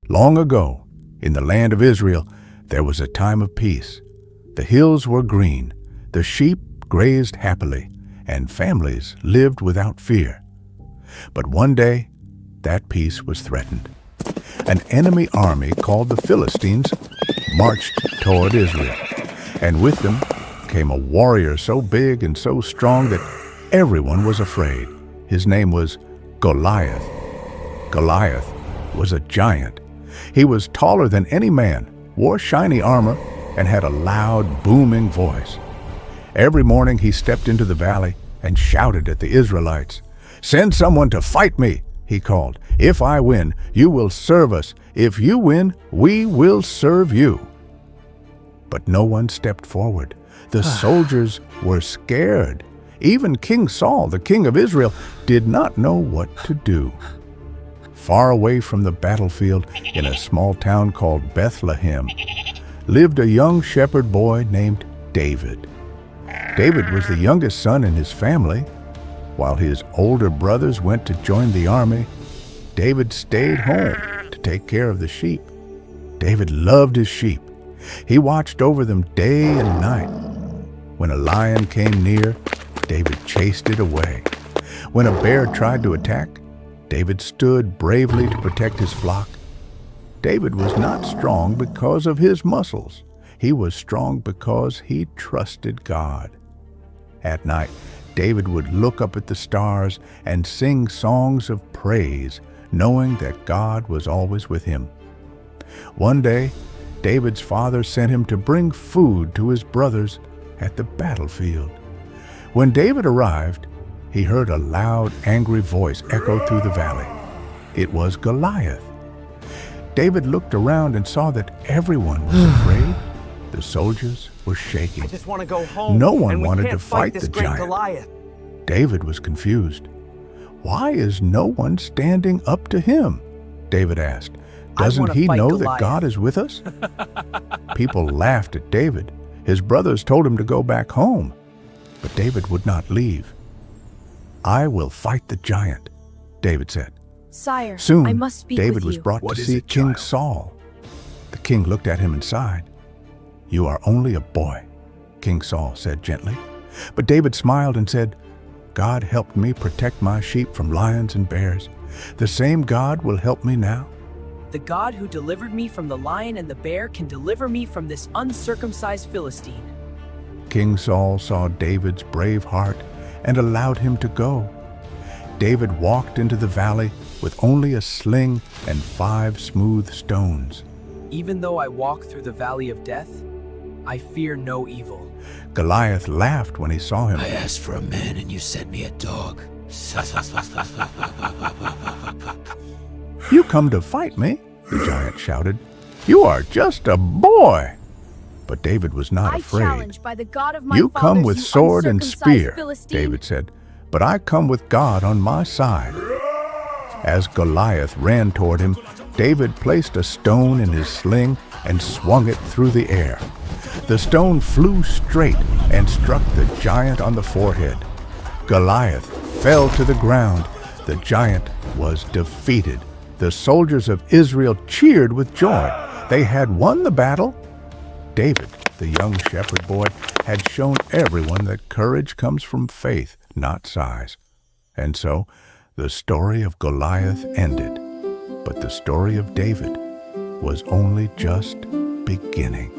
Long ago, in the land of Israel, there was a time of peace. The hills were green, the sheep grazed happily, and families lived without fear. But one day, that peace was threatened. An enemy army called the Philistines marched toward Israel, and with them came a warrior so big and so strong that everyone was afraid. His name was Goliath. Goliath was a giant. He was taller than any man, wore shiny armor, and had a loud, booming voice. Every morning he stepped into the valley and shouted at the Israelites. "Send someone to fight me," he called. "If I win, you will serve us. If you win, we will serve you." But no one stepped forward. The soldiers were scared. Even King Saul, the king of Israel, did not know what to do. Far away from the battlefield, in a small town called Bethlehem, lived a young shepherd boy named David. David was the youngest son in his family. While his older brothers went to join the army, David stayed home to take care of the sheep. David loved his sheep. He watched over them day and night. When a lion came near, David chased it away. When a bear tried to attack, David stood bravely to protect his flock. David was not strong because of his muscles. He was strong because he trusted God. At night, David would look up at the stars and sing songs of praise, knowing that God was always with him. One day, David's father sent him to bring food to his brothers at the battlefield. When David arrived, he heard a loud, angry voice echo through the valley. It was Goliath. David looked around and saw that everyone was afraid. The soldiers were shaking. I just want to go home. No one and we wanted can't to fight this the great giant. Goliath. David was confused. "Why is no one standing up to him?" David asked. "Doesn't he know that God is with us?" People laughed at David. His brothers told him to go back home, but David would not leave. "I will fight the giant," David said. "Sire, Soon, I must speak David with was you." brought What to is see it, King child? Saul. The king looked at him and sighed. "You are only a boy," King Saul said gently. But David smiled and said, "God helped me protect my sheep from lions and bears. The same God will help me now." The God who delivered me from the lion and the bear can deliver me from this uncircumcised Philistine. King Saul saw David's brave heart and allowed him to go. David walked into the valley with only a sling and 5 smooth stones. Even though I walk through the valley of death, I fear no evil. Goliath laughed when he saw him. I asked for a man and you sent me a dog. "You come to fight me?" the giant shouted. "You are just a boy." But David was not "I afraid. challenge by the God of my "You come fathers, with you sword and uncircumcised spear," Philistine." David said, "but I come with God on my side." As Goliath ran toward him, David placed a stone in his sling and swung it through the air. The stone flew straight and struck the giant on the forehead. Goliath fell to the ground. The giant was defeated. The soldiers of Israel cheered with joy. They had won the battle. David, the young shepherd boy, had shown everyone that courage comes from faith, not size. And so, the story of Goliath ended. But the story of David was only just beginning.